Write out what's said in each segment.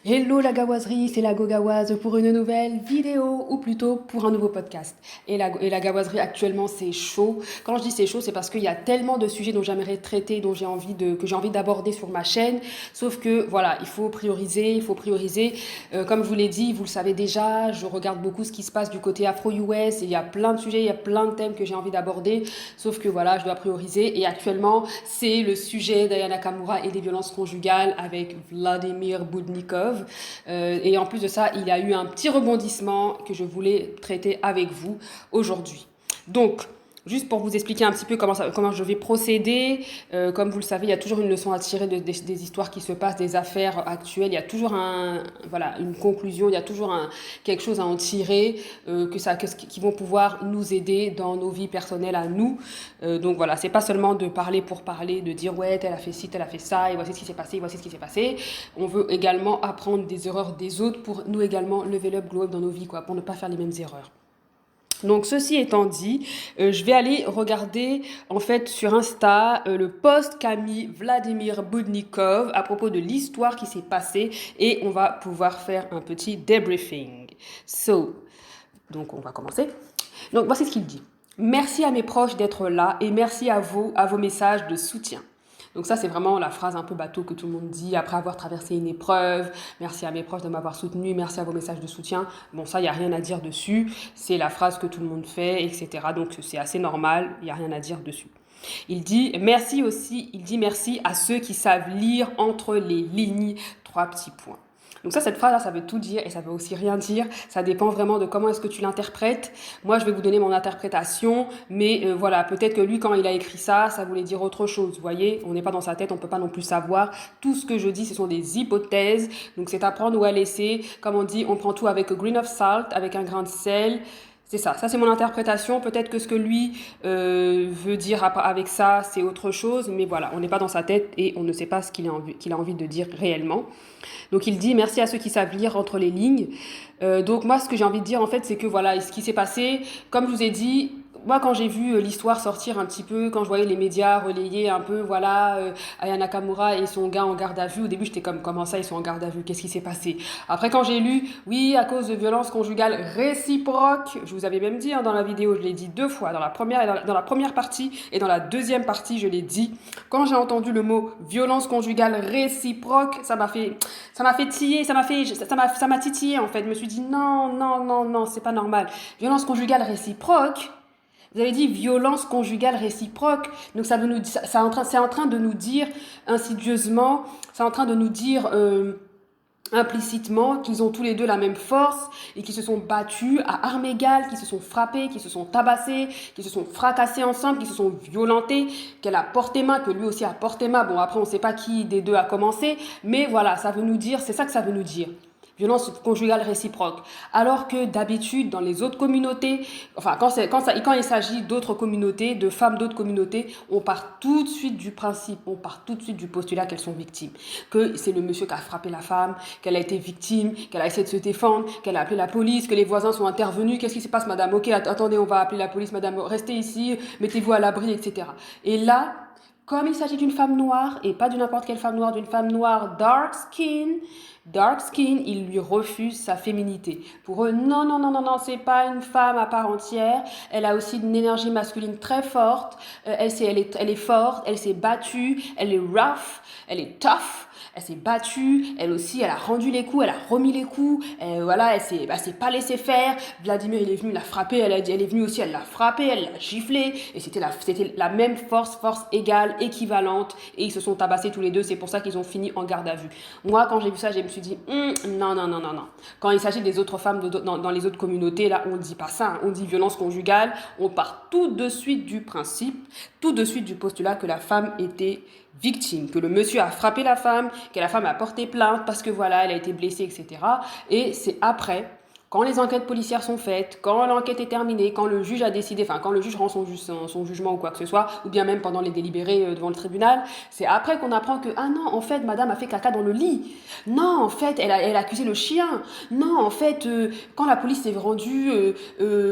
Hello la gawazerie, c'est la Gogawaz pour une nouvelle vidéo ou plutôt pour un nouveau podcast. Et la gawazerie actuellement c'est chaud. Quand je dis c'est chaud, c'est parce qu'il y a tellement de sujets dont j'aimerais traiter, que j'ai envie d'aborder sur ma chaîne. Sauf que voilà, il faut prioriser, il faut prioriser. Comme je vous l'ai dit, vous le savez déjà, je regarde beaucoup ce qui se passe du côté afro-US. Il y a plein de sujets, il y a plein de thèmes que j'ai envie d'aborder. Sauf que voilà, je dois prioriser. Et actuellement, c'est le sujet d'Aya Nakamura et des violences conjugales avec Vladimir Boudnikov. Et en plus de ça, il y a eu un petit rebondissement que je voulais traiter avec vous aujourd'hui. Donc, juste pour vous expliquer un petit peu comment je vais procéder, comme vous le savez, il y a toujours une leçon à tirer des histoires qui se passent, des affaires actuelles. Il y a toujours une conclusion, il y a toujours quelque chose à en tirer, qui vont pouvoir nous aider dans nos vies personnelles à nous. Donc voilà, c'est pas seulement de parler pour parler, de dire ouais, elle a fait ci, elle a fait ça, et voici ce qui s'est passé, voici ce qui s'est passé. On veut également apprendre des erreurs des autres pour nous également level up, glow up dans nos vies, quoi, pour ne pas faire les mêmes erreurs. Donc ceci étant dit, je vais aller regarder en fait sur Insta le post qu'a mis Vladimir Boudnikov à propos de l'histoire qui s'est passée et on va pouvoir faire un petit debriefing. Donc on va commencer. Donc voici ce qu'il dit. Merci à mes proches d'être là et merci à vos messages de soutien. Donc ça, c'est vraiment la phrase un peu bateau que tout le monde dit après avoir traversé une épreuve. Merci à mes proches de m'avoir soutenu, merci à vos messages de soutien. Bon, ça, il n'y a rien à dire dessus. C'est la phrase que tout le monde fait, etc. Donc c'est assez normal, il n'y a rien à dire dessus. Il dit merci à ceux qui savent lire entre les lignes, 3 petits points. Donc cette phrase-là, ça veut tout dire et ça veut aussi rien dire. Ça dépend vraiment de comment est-ce que tu l'interprètes. Moi, je vais vous donner mon interprétation, mais voilà, peut-être que lui, quand il a écrit ça, ça voulait dire autre chose. Vous voyez, on n'est pas dans sa tête, on ne peut pas non plus savoir. Tout ce que je dis, ce sont des hypothèses. Donc c'est à prendre ou à laisser. Comme on dit, on prend tout avec a grain of salt, avec un grain de sel. C'est ça c'est mon interprétation. Peut-être que ce que lui veut dire avec ça, c'est autre chose, mais voilà, on n'est pas dans sa tête et on ne sait pas ce qu'il a envie de dire réellement. Donc il dit merci à ceux qui savent lire entre les lignes. Donc moi, ce que j'ai envie de dire en fait, c'est que voilà, ce qui s'est passé, comme je vous ai dit, moi quand j'ai vu l'histoire sortir un petit peu, quand je voyais les médias relayer un peu, voilà, Aya Nakamura et son gars en garde à vue, au début j'étais comme comment ça ils sont en garde à vue, qu'est-ce qui s'est passé? Après quand j'ai lu, oui, à cause de violences conjugales réciproques, je vous avais même dit dans la vidéo, je l'ai dit 2 fois, dans la première partie et dans la deuxième partie, je l'ai dit. Quand j'ai entendu le mot violence conjugale réciproque, ça m'a titillé en fait. Je me suis dit non, non, non, non, c'est pas normal. Violence conjugale réciproque. Vous avez dit violence conjugale réciproque. Donc ça veut nous, ça, c'est en train de nous dire insidieusement, c'est en train de nous dire implicitement qu'ils ont tous les deux la même force et qu'ils se sont battus à armes égales, qu'ils se sont frappés, qu'ils se sont tabassés, qu'ils se sont fracassés ensemble, qu'ils se sont violentés, qu'elle a porté main, que lui aussi a porté main. Bon, après, on ne sait pas qui des deux a commencé, mais voilà, ça veut nous dire, c'est ça que ça veut nous dire. Violence conjugale réciproque. Alors que d'habitude, dans les autres communautés, enfin, quand il s'agit d'autres communautés, de femmes d'autres communautés, on part tout de suite du principe, on part tout de suite du postulat qu'elles sont victimes. Que c'est le monsieur qui a frappé la femme, qu'elle a été victime, qu'elle a essayé de se défendre, qu'elle a appelé la police, que les voisins sont intervenus. Qu'est-ce qui se passe, madame? Ok, attendez, on va appeler la police, madame, restez ici, mettez-vous à l'abri, etc. Et là, comme il s'agit d'une femme noire, et pas de n'importe quelle femme noire, d'une femme noire dark skin, il lui refuse sa féminité. Pour eux, non, non, non, non, non, c'est pas une femme à part entière. Elle a aussi une énergie masculine très forte. Elle est forte, elle s'est battue, elle est rough, elle est tough. Elle s'est battue, elle aussi, elle a rendu les coups, elle a remis les coups, voilà, elle s'est pas laissée faire. Vladimir, il est venu la frapper, elle est venue aussi, elle l'a frappé, elle l'a giflé, et c'était la même force égale, équivalente, et ils se sont tabassés tous les deux, c'est pour ça qu'ils ont fini en garde à vue. Moi, quand j'ai vu ça, je me suis dit, non, non, non, non, non. Quand il s'agit des autres femmes dans les autres communautés, là, on dit pas ça, hein. On dit violence conjugale, on part tout de suite du principe, tout de suite du postulat que la femme était victime, que le monsieur a frappé la femme, que la femme a porté plainte parce que voilà, elle a été blessée, etc. Et c'est après quand les enquêtes policières sont faites, quand l'enquête est terminée, quand le juge a décidé, enfin quand le juge rend son jugement ou quoi que ce soit, ou bien même pendant les délibérés devant le tribunal, c'est après qu'on apprend que, ah non, en fait, madame a fait caca dans le lit. Non, en fait, elle a accusé le chien. Non, en fait, quand la police s'est rendue,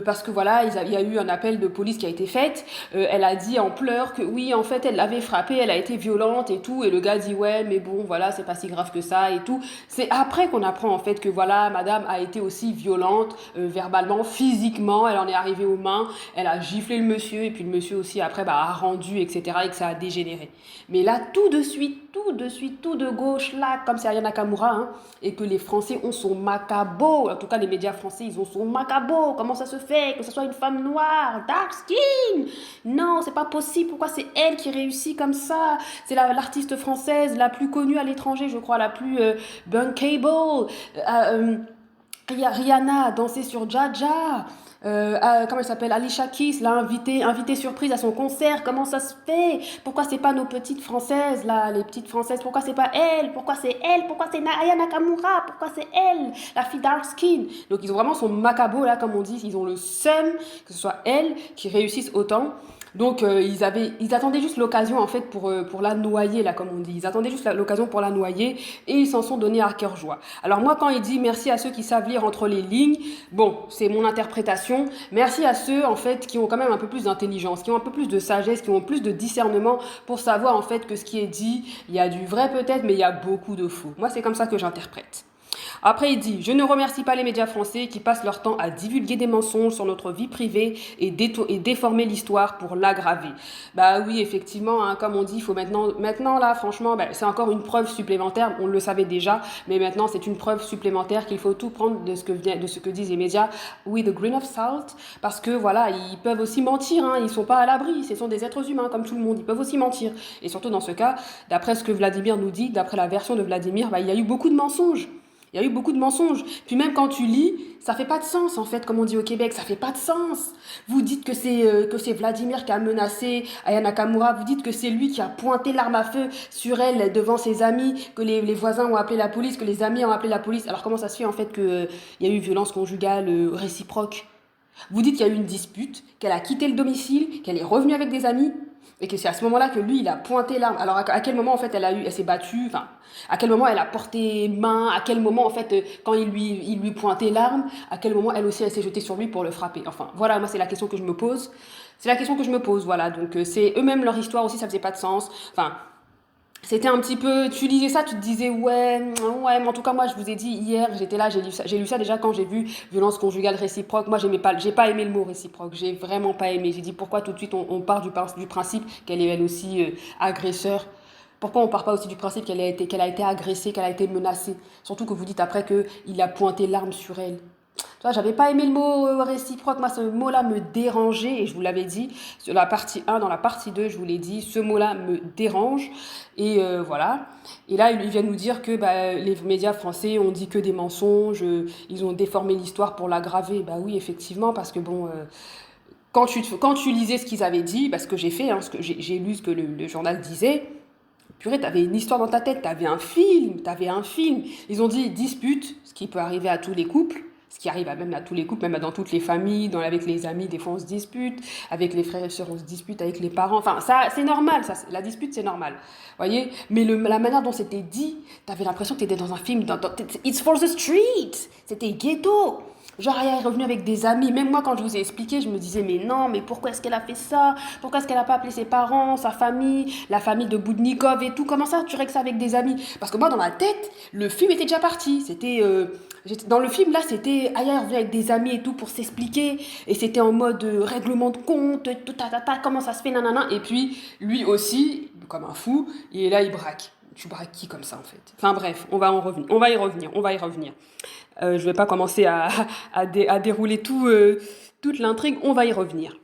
parce que voilà, il y a eu un appel de police qui a été fait, elle a dit en pleurs que oui, en fait, elle l'avait frappée, elle a été violente et tout, et le gars dit ouais, mais bon, voilà, c'est pas si grave que ça et tout. C'est après qu'on apprend en fait que voilà, madame a été aussi violente, verbalement, physiquement, elle en est arrivée aux mains, elle a giflé le monsieur, et puis le monsieur aussi après a rendu, etc., et que ça a dégénéré. Mais là, tout de suite, tout de gauche, là, comme c'est Aya Nakamura, hein, et que les Français ont son macabo, en tout cas les médias français, ils ont son macabo, comment ça se fait que ce soit une femme noire, dark skin? Non, c'est pas possible, pourquoi c'est elle qui réussit comme ça? C'est l'artiste française la plus connue à l'étranger, je crois, la plus bankable. Rihanna a dansé sur Jaja. Comment elle s'appelle? Alicia Keys l'a invité surprise à son concert. Comment ça se fait? Pourquoi c'est pas nos petites françaises là, les petites françaises? Pourquoi c'est pas elle? Pourquoi c'est elle? Pourquoi c'est Aya Nakamura? Pourquoi c'est elle, la fille dark skin? Donc ils ont vraiment son macabo là, comme on dit. Ils ont le seum que ce soit elle qui réussisse autant. Donc ils attendaient juste l'occasion en fait pour la noyer là comme on dit. Ils attendaient juste l'occasion pour la noyer et ils s'en sont donnés à cœur joie. Alors moi quand il dit merci à ceux qui savent lire entre les lignes, bon c'est mon interprétation. Merci à ceux en fait qui ont quand même un peu plus d'intelligence, qui ont un peu plus de sagesse, qui ont plus de discernement pour savoir en fait que ce qui est dit, il y a du vrai peut-être mais il y a beaucoup de faux. Moi c'est comme ça que j'interprète. Après, il dit « Je ne remercie pas les médias français qui passent leur temps à divulguer des mensonges sur notre vie privée et déformer l'histoire pour l'aggraver. » Bah oui, effectivement, hein, comme on dit, il faut maintenant là, franchement, c'est encore une preuve supplémentaire. On le savait déjà, mais maintenant, c'est une preuve supplémentaire qu'il faut tout prendre de ce que disent les médias with a grain of salt, parce que voilà, ils peuvent aussi mentir, hein, ils sont pas à l'abri, ce sont des êtres humains comme tout le monde, ils peuvent aussi mentir. Et surtout dans ce cas, d'après ce que Vladimir nous dit, d'après la version de Vladimir, il y a eu beaucoup de mensonges. Il y a eu beaucoup de mensonges. Puis même quand tu lis, ça fait pas de sens en fait, comme on dit au Québec, ça fait pas de sens. Vous dites que c'est Vladimir qui a menacé Aya Nakamura, vous dites que c'est lui qui a pointé l'arme à feu sur elle devant ses amis, que les voisins ont appelé la police, que les amis ont appelé la police. Alors comment ça se fait en fait qu'il y a eu violence conjugale réciproque? Vous dites qu'il y a eu une dispute, qu'elle a quitté le domicile, qu'elle est revenue avec des amis, et que c'est à ce moment-là que lui, il a pointé l'arme. Alors, à quel moment, en fait, elle s'est battue, enfin, à quel moment elle a porté main, à quel moment, en fait, quand il lui pointait l'arme, à quel moment, elle aussi, elle s'est jetée sur lui pour le frapper. Enfin, voilà, moi, c'est la question que je me pose. C'est la question que je me pose, voilà. Donc, c'est eux-mêmes, leur histoire aussi, ça faisait pas de sens. Enfin, c'était un petit peu, tu lisais ça, tu te disais ouais, mais en tout cas moi je vous ai dit hier, j'étais là, j'ai lu ça déjà quand j'ai vu violence conjugale réciproque. Moi j'ai pas aimé le mot réciproque, j'ai vraiment pas aimé. J'ai dit pourquoi tout de suite on part du principe qu'elle est elle aussi agresseur. Pourquoi on part pas aussi du principe qu'elle a été agressée, qu'elle a été menacée? Surtout que vous dites après qu'il a pointé l'arme sur elle. Tu vois, j'avais pas aimé le mot réciproque. Moi, ce mot-là me dérangeait. Et je vous l'avais dit, sur la partie 1, dans la partie 2, je vous l'ai dit, ce mot-là me dérange. Et voilà. Et là, il vient nous dire que les médias français ont dit que des mensonges. Ils ont déformé l'histoire pour l'aggraver. Bah oui, effectivement, parce que bon... quand tu lisais ce qu'ils avaient dit, ce que j'ai fait, hein, j'ai lu ce que le journal disait, purée, t'avais une histoire dans ta tête, t'avais un film. Ils ont dit dispute, ce qui peut arriver à tous les couples, ce qui arrive même à tous les couples, même dans toutes les familles, avec les amis, des fois on se dispute, avec les frères et sœurs on se dispute, avec les parents, enfin ça c'est normal, la dispute c'est normal, voyez. Mais la manière dont c'était dit, t'avais l'impression que t'étais dans un film, It's for the street, c'était ghetto. Genre, elle est revenue avec des amis. Même moi, quand je vous ai expliqué, je me disais, mais non, mais pourquoi est-ce qu'elle a fait ça? Pourquoi est-ce qu'elle n'a pas appelé ses parents, sa famille, la famille de Boudnikov et tout? Comment ça, tu règles ça avec des amis? Parce que moi, dans ma tête, le film était déjà parti. Dans le film, là, c'était Aya est revenue avec des amis et tout pour s'expliquer. Et c'était en mode règlement de compte, tout, comment ça se fait, nanana. Et puis, lui aussi, comme un fou, il est là, il braque. Tu braques qui comme ça en fait? Enfin bref, on va y revenir. Je vais pas commencer à dérouler toute l'intrigue, on va y revenir.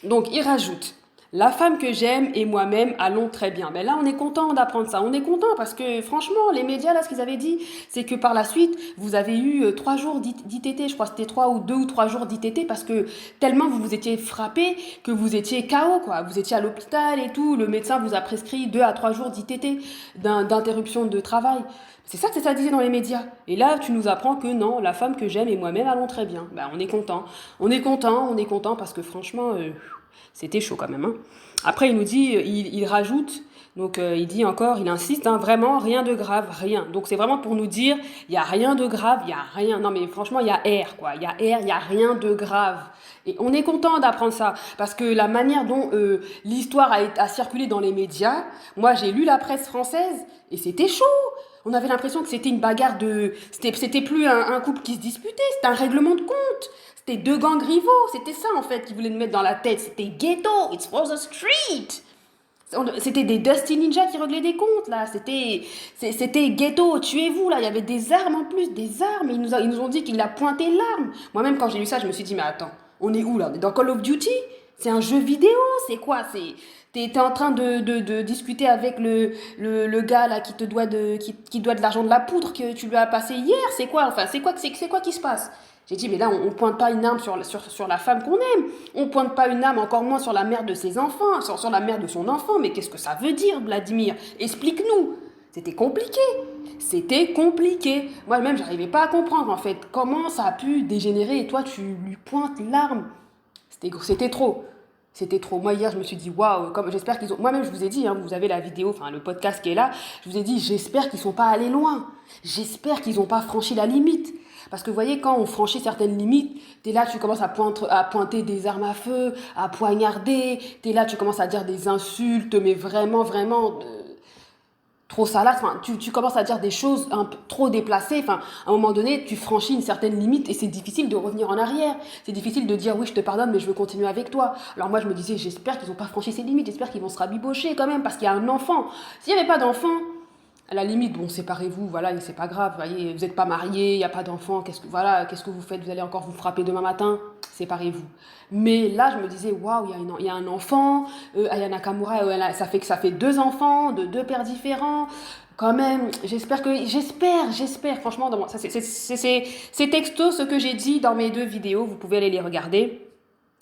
Donc il rajoute, La femme que j'aime et moi-même allons très bien. Mais là, on est content d'apprendre ça. On est content parce que franchement, les médias, là, ce qu'ils avaient dit, c'est que par la suite, vous avez eu 3 jours d'ITT. Je crois que c'était 2 ou 3 jours d'ITT parce que tellement vous vous étiez frappé que vous étiez KO, quoi. Vous étiez à l'hôpital et tout. Le médecin vous a prescrit 2 à 3 jours d'ITT, d'interruption de travail. C'est ça que ça disait dans les médias. Et là, tu nous apprends que non, la femme que j'aime et moi-même allons très bien. Ben, on est content. On est content parce que franchement, c'était chaud quand même. Hein. Après, il nous dit, il rajoute, donc il dit encore, il insiste, hein, vraiment, rien de grave, rien. Donc c'est vraiment pour nous dire, il n'y a rien de grave, il n'y a rien. Non mais franchement, il y a R, quoi. Il y a R, il n'y a rien de grave. Et on est content d'apprendre ça, parce que la manière dont l'histoire a circulé dans les médias, moi j'ai lu la presse française, et c'était chaud. On avait l'impression que c'était une bagarre de... C'était plus un couple qui se disputait, c'était un règlement de compte. C'était 2 gangs rivaux, c'était ça en fait qu'ils voulaient nous mettre dans la tête. C'était ghetto, it's for the street. C'était des Dusty Ninja qui réglaient des comptes là. C'était ghetto, tuez-vous là. Il y avait des armes en plus, des armes. Ils nous ont dit qu'il a pointé l'arme. Moi-même quand j'ai lu ça, je me suis dit mais attends, on est où là? On est dans Call of Duty? C'est un jeu vidéo? C'est quoi? T'es en train de discuter avec le gars là qui doit de l'argent de la poudre que tu lui as passé hier. C'est quoi? Enfin, c'est quoi qui se passe? J'ai dit, mais là, on pointe pas une arme sur la femme qu'on aime. On pointe pas une arme, encore moins sur la mère de ses enfants, sur la mère de son enfant. Mais qu'est-ce que ça veut dire, Vladimir? Explique-nous. C'était compliqué. C'était compliqué. Moi-même, j'arrivais pas à comprendre, en fait, comment ça a pu dégénérer et toi, tu lui pointes l'arme. C'était trop. C'était trop. Moi, hier, je me suis dit, waouh, j'espère qu'ils ont... Moi-même, je vous ai dit, hein, vous avez la vidéo, enfin, le podcast qui est là, je vous ai dit, j'espère qu'ils sont pas allés loin. J'espère qu'ils ont pas franchi la limite. Parce que vous voyez, quand on franchit certaines limites, t'es là, tu commences à pointer des armes à feu, à poignarder, t'es là, tu commences à dire des insultes, mais vraiment, vraiment trop salaces. Enfin, tu commences à dire des choses un peu trop déplacées. Enfin, à un moment donné, tu franchis une certaine limite et c'est difficile de revenir en arrière. C'est difficile de dire oui, je te pardonne, mais je veux continuer avec toi. Alors moi, je me disais, j'espère qu'ils n'ont pas franchi ces limites, j'espère qu'ils vont se rabibocher quand même, parce qu'il y a un enfant. S'il n'y avait pas d'enfant, à la limite, bon, séparez-vous, voilà, c'est pas grave, voyez, vous n'êtes pas mariés, il n'y a pas d'enfant, qu'est-ce que vous faites? Vous allez encore vous frapper demain matin? Séparez-vous. Mais là, je me disais, waouh, il y a un enfant, Aya Nakamura, ça fait 2 enfants, de 2 pères différents. Quand même, j'espère, franchement, ça, c'est texto ce que j'ai dit dans mes 2 vidéos, vous pouvez aller les regarder.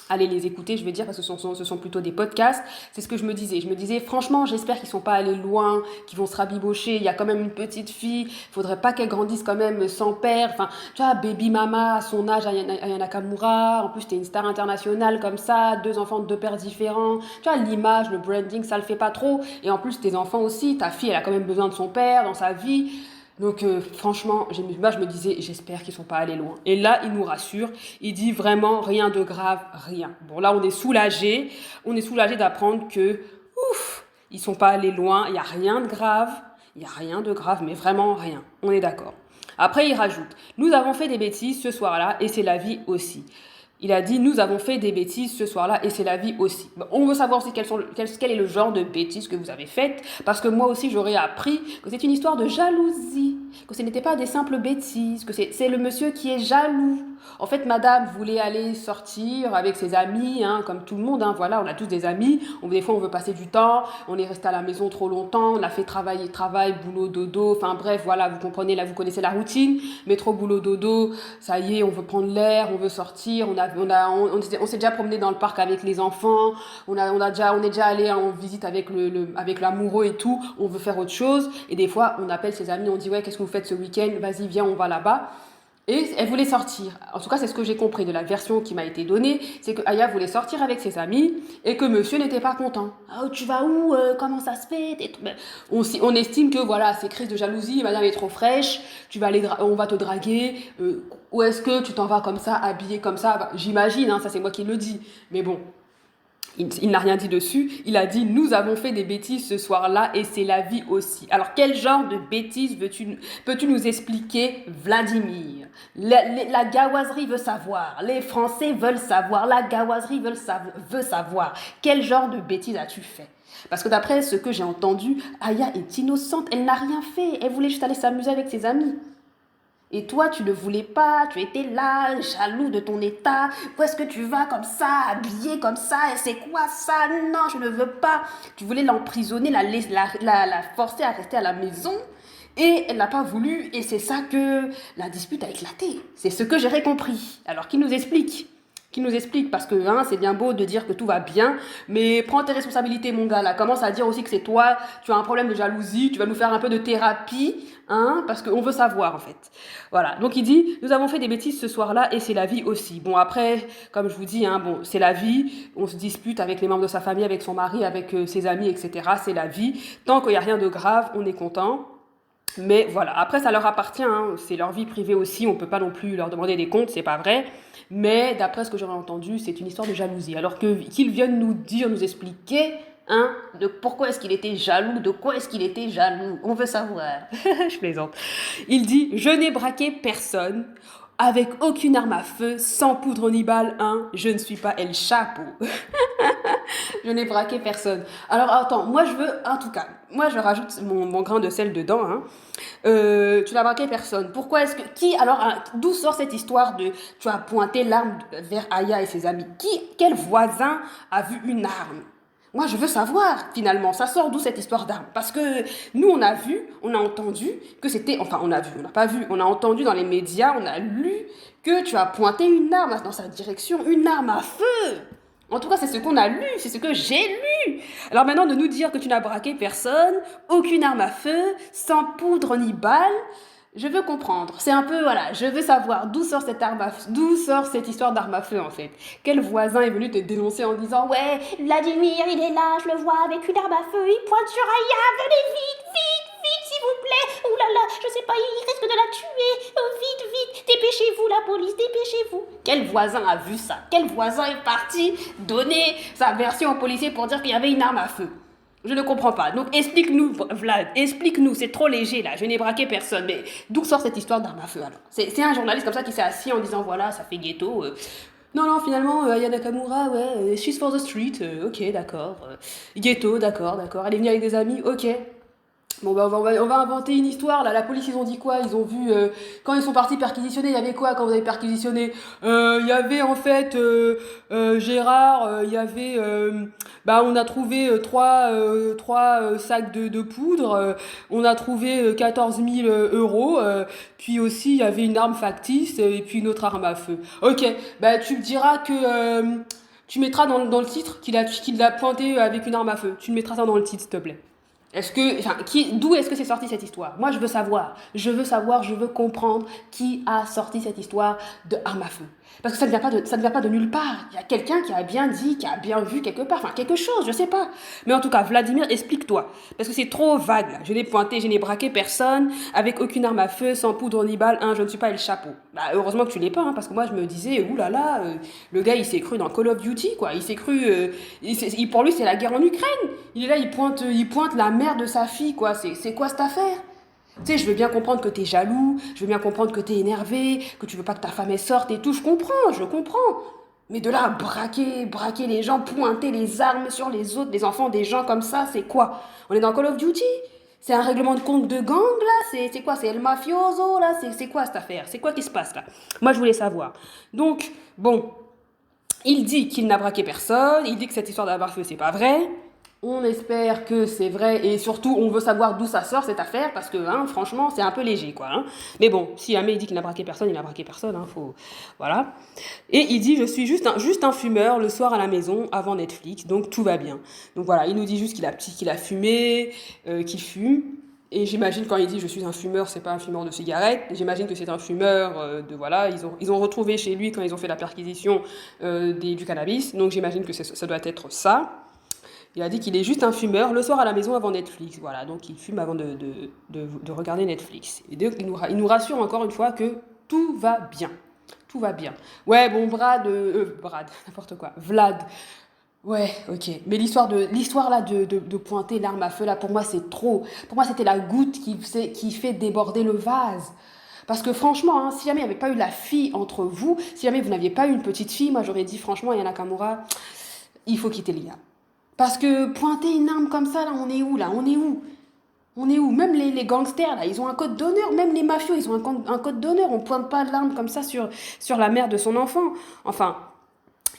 Allez les écouter, je veux dire, parce que ce sont plutôt des podcasts. C'est ce que je me disais. Je me disais, franchement, j'espère qu'ils sont pas allés loin, qu'ils vont se rabibocher. Il y a quand même une petite fille. Il faudrait pas qu'elle grandisse quand même sans père. Enfin, tu vois, baby mama à son âge, Aya Nakamura. En plus, t'es une star internationale comme ça. 2 enfants de 2 pères différents. Tu vois, l'image, le branding, ça le fait pas trop. Et en plus, tes enfants aussi. Ta fille, elle a quand même besoin de son père dans sa vie. Donc franchement, moi je me disais, j'espère qu'ils sont pas allés loin. Et là, il nous rassure, il dit vraiment rien de grave, rien. Bon là, on est soulagé d'apprendre que, ouf, ils sont pas allés loin, il y a rien de grave, mais vraiment rien. On est d'accord. Après, il rajoute, nous avons fait des bêtises ce soir-là et c'est la vie aussi. Il a dit, nous avons fait des bêtises ce soir-là et c'est la vie aussi. Bon, on veut savoir aussi quel est le genre de bêtises que vous avez faites, parce que moi aussi j'aurais appris que c'est une histoire de jalousie, que ce n'était pas des simples bêtises, que c'est le monsieur qui est jaloux. En fait, madame voulait aller sortir avec ses amis, hein, comme tout le monde, hein, voilà, on a tous des amis, des fois on veut passer du temps, on est resté à la maison trop longtemps, on a fait travail, boulot, dodo, enfin bref, voilà, vous comprenez, là vous connaissez la routine, métro, boulot, dodo, ça y est, on veut prendre l'air, on veut sortir, on s'est déjà promené dans le parc avec les enfants, on est déjà allé en visite avec l'amoureux et tout, on veut faire autre chose, et des fois on appelle ses amis, on dit ouais, qu'est-ce que vous faites ce week-end, vas-y viens, on va là-bas. Et elle voulait sortir. En tout cas, c'est ce que j'ai compris de la version qui m'a été donnée, c'est que Aya voulait sortir avec ses amis et que monsieur n'était pas content. Ah, tu vas où? Comment ça se fait? On estime que voilà, c'est crise de jalousie, madame est trop fraîche, on va te draguer, ou est-ce que tu t'en vas comme ça, habillée comme ça? Bah, j'imagine, hein, ça c'est moi qui le dis. Mais bon, il n'a rien dit dessus, il a dit « Nous avons fait des bêtises ce soir-là et c'est la vie aussi ». Alors, quel genre de bêtises peux-tu nous expliquer, Vladimir? La gawazerie veut savoir, les Français veulent savoir, la gawazerie veut savoir. Quel genre de bêtises as-tu fait? Parce que d'après ce que j'ai entendu, Aya est innocente, elle n'a rien fait, elle voulait juste aller s'amuser avec ses amis. Et toi, tu ne voulais pas, tu étais là, jaloux de ton état. Où est-ce que tu vas comme ça, habillé comme ça? Et c'est quoi ça? Non, je ne veux pas. Tu voulais l'emprisonner, la forcer à rester à la maison. Et elle n'a pas voulu. Et c'est ça que la dispute a éclaté. C'est ce que j'aurais compris. Alors, qui nous explique? Qui nous explique, parce que hein, c'est bien beau de dire que tout va bien, mais prends tes responsabilités, mon gars, là. Commence à dire aussi que c'est toi, tu as un problème de jalousie, tu vas nous faire un peu de thérapie, hein, parce qu'on veut savoir, en fait. Voilà, donc il dit, nous avons fait des bêtises ce soir-là, et c'est la vie aussi. Bon, après, comme je vous dis, hein, bon, c'est la vie, on se dispute avec les membres de sa famille, avec son mari, avec ses amis, etc. C'est la vie. Tant qu'il n'y a rien de grave, on est content. Mais voilà, après ça leur appartient, hein. C'est leur vie privée aussi, on ne peut pas non plus leur demander des comptes, c'est pas vrai. Mais d'après ce que j'aurais entendu, c'est une histoire de jalousie. Alors qu'ils viennent nous dire, nous expliquer, hein, de pourquoi est-ce qu'il était jaloux, de quoi est-ce qu'il était jaloux. On veut savoir. Je plaisante. Il dit, je n'ai braqué personne, avec aucune arme à feu, sans poudre ni balle, hein, je ne suis pas El Chapo. Je n'ai braqué personne. Alors attends, moi je veux, en tout cas, moi je rajoute mon grain de sel dedans. Hein. Tu n'as braqué personne. Pourquoi est-ce que... alors, hein, d'où sort cette histoire de... Tu as pointé l'arme vers Aya et ses amis. Quel voisin a vu une arme? Moi, je veux savoir, finalement, ça sort d'où cette histoire d'arme? Parce que nous, on a vu, on a entendu que c'était... Enfin, on a vu, on n'a pas vu. On a entendu dans les médias, on a lu que tu as pointé une arme dans sa direction, une arme à feu. En tout cas, c'est ce qu'on a lu, c'est ce que j'ai lu. Alors maintenant, de nous dire que tu n'as braqué personne, aucune arme à feu, sans poudre ni balle, je veux comprendre. C'est un peu, voilà, je veux savoir d'où sort d'où sort cette histoire d'arme à feu en fait. Quel voisin est venu te dénoncer en disant ouais, Vladimir, il est là, je le vois avec une arme à feu, il pointe sur Aya, venez vite, vite, vite, s'il vous plaît. Ouh là là, je sais pas, il risque de la tuer. Oh, vite, vite, dépêchez-vous, la police, dépêchez-vous. Quel voisin a vu ça? Quel voisin est parti donner sa version au policier pour dire qu'il y avait une arme à feu? Je ne comprends pas. Donc explique-nous, Vlad, explique-nous. C'est trop léger là. Je n'ai braqué personne. Mais d'où sort cette histoire d'arme à feu alors? C'est un journaliste comme ça qui s'est assis en disant voilà, ça fait ghetto. Non, non, finalement, Aya Nakamura, ouais, she's for the street. Ok, d'accord. Ghetto, d'accord, d'accord. Elle est venue avec des amis, ok. Bon, bah, on va inventer une histoire, là. La police, ils ont dit quoi? Ils ont vu, quand ils sont partis perquisitionner, il y avait quoi quand vous avez perquisitionné? Il y avait, en fait, Gérard, il y avait, bah, on a trouvé trois sacs de poudre, on a trouvé 14 000 euros, puis aussi, il y avait une arme factice, et puis une autre arme à feu. Ok, bah, tu me diras que, tu mettras dans le titre qu'il a pointé avec une arme à feu. Tu mettras ça dans le titre, s'il te plaît. D'où est-ce que c'est sorti cette histoire? Moi, je veux savoir, je veux comprendre qui a sorti cette histoire de arme à feu. Parce que ça ne vient pas de nulle part. Il y a quelqu'un qui a bien dit, qui a bien vu quelque part, enfin quelque chose, je sais pas. Mais en tout cas, Vladimir, explique-toi. Parce que c'est trop vague là. Je n'ai pointé, je n'ai braqué personne, avec aucune arme à feu, sans poudre ni balle, hein, je ne suis pas El Chapo. Bah, heureusement que tu l'es pas, hein, parce que moi je me disais, oulala, le gars il s'est cru dans Call of Duty, quoi. Il s'est cru, pour lui c'est la guerre en Ukraine. Il est là, il pointe la mère de sa fille, quoi. C'est quoi cette affaire? Tu sais, je veux bien comprendre que t'es jaloux, je veux bien comprendre que t'es énervé, que tu veux pas que ta femme elle sorte et tout, je comprends. Mais de là à braquer les gens, pointer les armes sur les autres, les enfants des gens comme ça, c'est quoi? On est dans Call of Duty? C'est un règlement de compte de gang là? C'est quoi? C'est El Mafioso là? C'est quoi cette affaire? C'est quoi qui se passe là? Moi je voulais savoir. Donc, bon, il dit qu'il n'a braqué personne, il dit que cette histoire d'avoir feu c'est pas vrai. On espère que c'est vrai et surtout on veut savoir d'où ça sort cette affaire parce que hein, franchement c'est un peu léger quoi. Hein. Mais bon, si jamais il dit qu'il n'a braqué personne, il n'a braqué personne. Hein, voilà. Et il dit je suis juste un fumeur le soir à la maison avant Netflix, donc tout va bien. Donc voilà, il nous dit juste qu'il a fumé, qu'il fume. Et j'imagine quand il dit je suis un fumeur, c'est pas un fumeur de cigarettes. J'imagine que c'est un fumeur de voilà. Ils ont retrouvé chez lui quand ils ont fait la perquisition du cannabis. Donc j'imagine que ça doit être ça. Il a dit qu'il est juste un fumeur le soir à la maison avant Netflix. Voilà, donc il fume avant de regarder Netflix. Et donc, il nous rassure encore une fois que tout va bien. Tout va bien. Ouais, bon, Brad, n'importe quoi. Vlad. Ouais, ok. Mais l'histoire là de pointer l'arme à feu, là, pour moi, c'est trop. Pour moi, c'était la goutte qui fait déborder le vase. Parce que franchement, hein, si jamais il n'y avait pas eu la fille entre vous, si jamais vous n'aviez pas eu une petite fille, moi j'aurais dit franchement, Yana Nakamura, il faut quitter l'IA. Parce que pointer une arme comme ça, là, on est où? On est où? Même les gangsters, là, ils ont un code d'honneur. Même les mafieux, ils ont un code d'honneur. On pointe pas de l'arme comme ça sur la mère de son enfant. Enfin,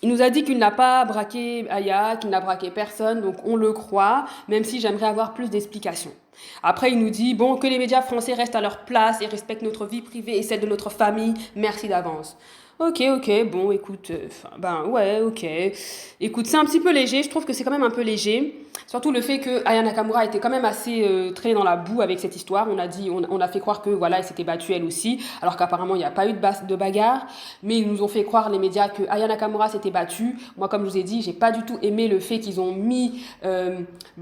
il nous a dit qu'il n'a pas braqué Aya, qu'il n'a braqué personne, donc on le croit, même si j'aimerais avoir plus d'explications. Après, il nous dit bon, que les médias français restent à leur place et respectent notre vie privée et celle de notre famille. Merci d'avance. Ok, bon, écoute, ben ouais, ok. Écoute, c'est un petit peu léger, je trouve que c'est quand même un peu léger. Surtout le fait que Aya Nakamura était quand même assez traînée dans la boue avec cette histoire. On a fait croire que voilà, elle s'était battue elle aussi, alors qu'apparemment il n'y a pas eu de bagarre. Mais ils nous ont fait croire les médias que Aya Nakamura s'était battue. Moi, comme je vous ai dit, j'ai pas du tout aimé le fait qu'ils ont mis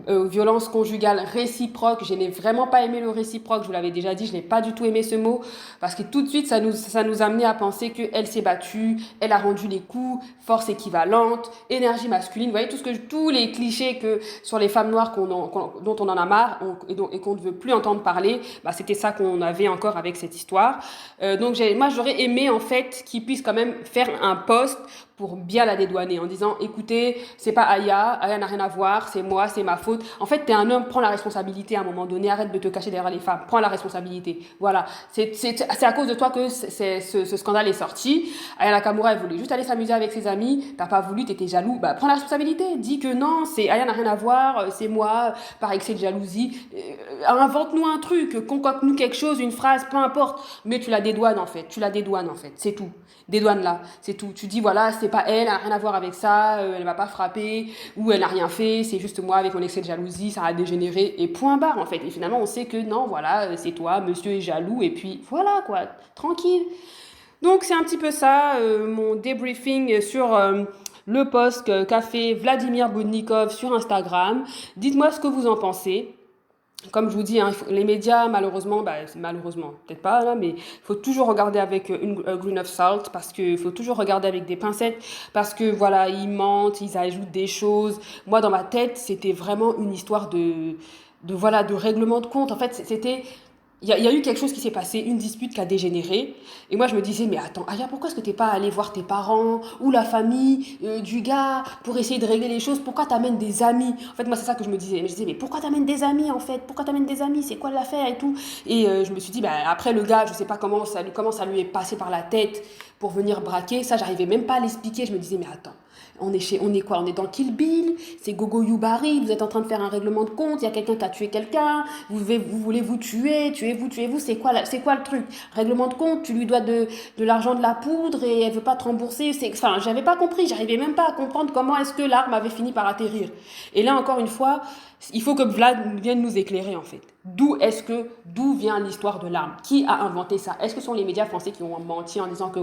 violence conjugale réciproque. Je n'ai vraiment pas aimé le réciproque. Je vous l'avais déjà dit, je n'ai pas du tout aimé ce mot parce que tout de suite ça nous a amené à penser qu'elle s'est battue, elle a rendu les coups, force équivalente, énergie masculine. Vous voyez tous les clichés que sur les femmes noires dont on en a marre et qu'on ne veut plus entendre parler, bah, c'était ça qu'on avait encore avec cette histoire. Donc moi j'aurais aimé en fait qu'ils puissent quand même faire un post pour bien la dédouaner en disant écoutez, c'est pas Aya n'a rien à voir, c'est moi, c'est ma faute. En fait, t'es un homme, prends la responsabilité à un moment donné, arrête de te cacher derrière les femmes, prends la responsabilité. Voilà, c'est à cause de toi que ce scandale est sorti. Aya Nakamura, elle voulait juste aller s'amuser avec ses amis, t'as pas voulu, t'étais jaloux, bah prends la responsabilité, dis que non, Aya n'a rien à voir, c'est moi, par excès de jalousie. Invente-nous un truc, concocte-nous quelque chose, une phrase, peu importe, mais tu la dédouanes en fait, c'est tout. Dédouane-la, c'est tout. Tu dis voilà, c'est pas elle, elle a rien à voir avec ça, elle m'a pas frappé, ou elle a rien fait, c'est juste moi avec mon excès de jalousie, ça a dégénéré, et point barre en fait. Et finalement, on sait que non, voilà, c'est toi, monsieur est jaloux, et puis voilà quoi, tranquille. Donc c'est un petit peu ça, mon débriefing sur le post qu'a fait Vladimir Boudnikov sur Instagram. Dites-moi ce que vous en pensez. Comme je vous dis, hein, les médias, malheureusement, malheureusement, peut-être pas là, mais il faut toujours regarder avec une grain of salt parce qu'il faut toujours regarder avec des pincettes parce que voilà, ils mentent, ils ajoutent des choses. Moi, dans ma tête, c'était vraiment une histoire de règlement de compte. En fait, il y a eu quelque chose qui s'est passé, une dispute qui a dégénéré. Et moi, je me disais, mais attends, Aya, pourquoi est-ce que t'es pas allé voir tes parents ou la famille du gars pour essayer de régler les choses? Pourquoi t'amènes des amis? En fait, moi, c'est ça que je me disais. Je me disais, mais pourquoi t'amènes des amis, en fait? Pourquoi t'amènes des amis? C'est quoi l'affaire et tout? Et je me suis dit, après, le gars, je sais pas comment ça lui est passé par la tête pour venir braquer. Ça, j'arrivais même pas à l'expliquer. Je me disais, mais attends. On est quoi? On est dans Kill Bill, c'est Gogo Yubari, vous êtes en train de faire un règlement de compte, il y a quelqu'un qui a tué quelqu'un, vous voulez vous tuer, tuez-vous, c'est quoi le truc? Règlement de compte, tu lui dois de l'argent, de la poudre et elle veut pas te rembourser, enfin, j'avais pas compris, j'arrivais même pas à comprendre comment est-ce que l'arme avait fini par atterrir. Et là, encore une fois, il faut que Vlad vienne nous éclairer en fait. D'où vient l'histoire de l'arme? Qui a inventé ça? Est-ce que ce sont les médias français qui ont menti en disant que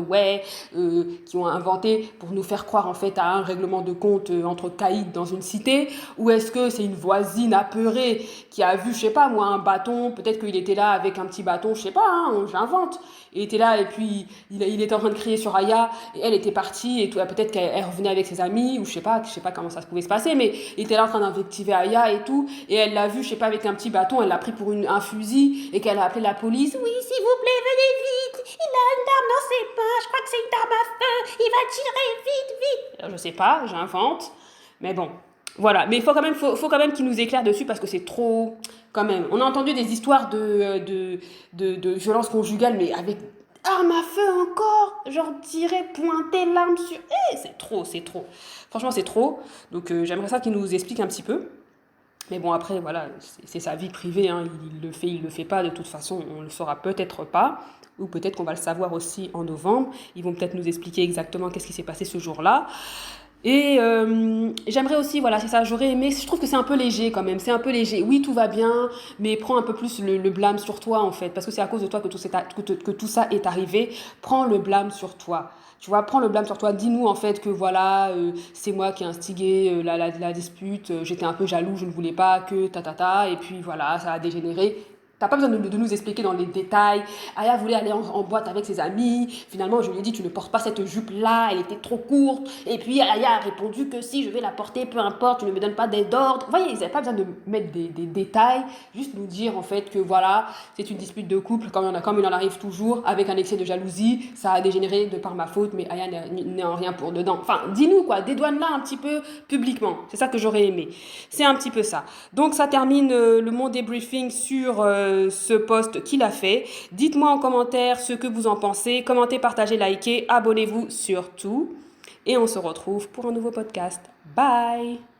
qui ont inventé pour nous faire croire en fait à un règlement de compte entre caïds dans une cité? Ou est-ce que c'est une voisine apeurée qui a vu, je sais pas moi, un bâton? Peut-être qu'il était là avec un petit bâton, je sais pas, hein, j'invente. Il était là et puis il était en train de crier sur Aya et elle était partie et peut-être qu'elle revenait avec ses amis ou je sais pas comment ça pouvait se passer, mais il était là en train d'invectiver Aya et tout et elle l'a vu, je sais pas, avec un petit bâton, elle l'a pris pour un fusil et qu'elle a appelé la police. Oui, s'il vous plaît, venez vite, il a une arme dans ses mains, je crois que c'est une arme à feu, il va tirer vite. Alors, je sais pas, j'invente, mais bon. Voilà, mais faut quand même qu'il nous éclaire dessus parce que c'est trop, quand même. On a entendu des histoires de violence conjugale, mais avec arme à feu encore, genre tirer, pointer l'arme sur... c'est trop. Franchement, c'est trop. Donc j'aimerais ça qu'il nous explique un petit peu. Mais bon, après, voilà, c'est sa vie privée, hein. Il le fait pas, de toute façon, on le saura peut-être pas. Ou peut-être qu'on va le savoir aussi en novembre. Ils vont peut-être nous expliquer exactement qu'est-ce qui s'est passé ce jour-là. Et j'aimerais aussi, voilà, c'est ça, j'aurais aimé, je trouve que c'est un peu léger quand même, c'est un peu léger. Oui, tout va bien, mais prends un peu plus le blâme sur toi en fait, parce que c'est à cause de toi que tout ça est arrivé. Prends le blâme sur toi. Tu vois, prends le blâme sur toi. Dis-nous en fait que voilà, c'est moi qui ai instigé la dispute, j'étais un peu jaloux, je ne voulais pas que et puis voilà, ça a dégénéré. T'as pas besoin de nous expliquer dans les détails. Aya voulait aller en boîte avec ses amis. Finalement, je lui ai dit, tu ne portes pas cette jupe-là, elle était trop courte. Et puis, Aya a répondu que si je vais la porter, peu importe, tu ne me donnes pas d'ordre. Vous voyez, ils n'avaient pas besoin de mettre des détails. Juste nous dire, en fait, que voilà, c'est une dispute de couple, comme il en arrive toujours, avec un excès de jalousie. Ça a dégénéré de par ma faute, mais Aya n'est en rien pour dedans. Enfin, dis-nous, quoi, dédouane-la un petit peu publiquement. C'est ça que j'aurais aimé. C'est un petit peu ça. Donc, ça termine mon débriefing sur ce post qu'il a fait. Dites-moi en commentaire ce que vous en pensez. Commentez, partagez, likez, abonnez-vous surtout. Et on se retrouve pour un nouveau podcast. Bye!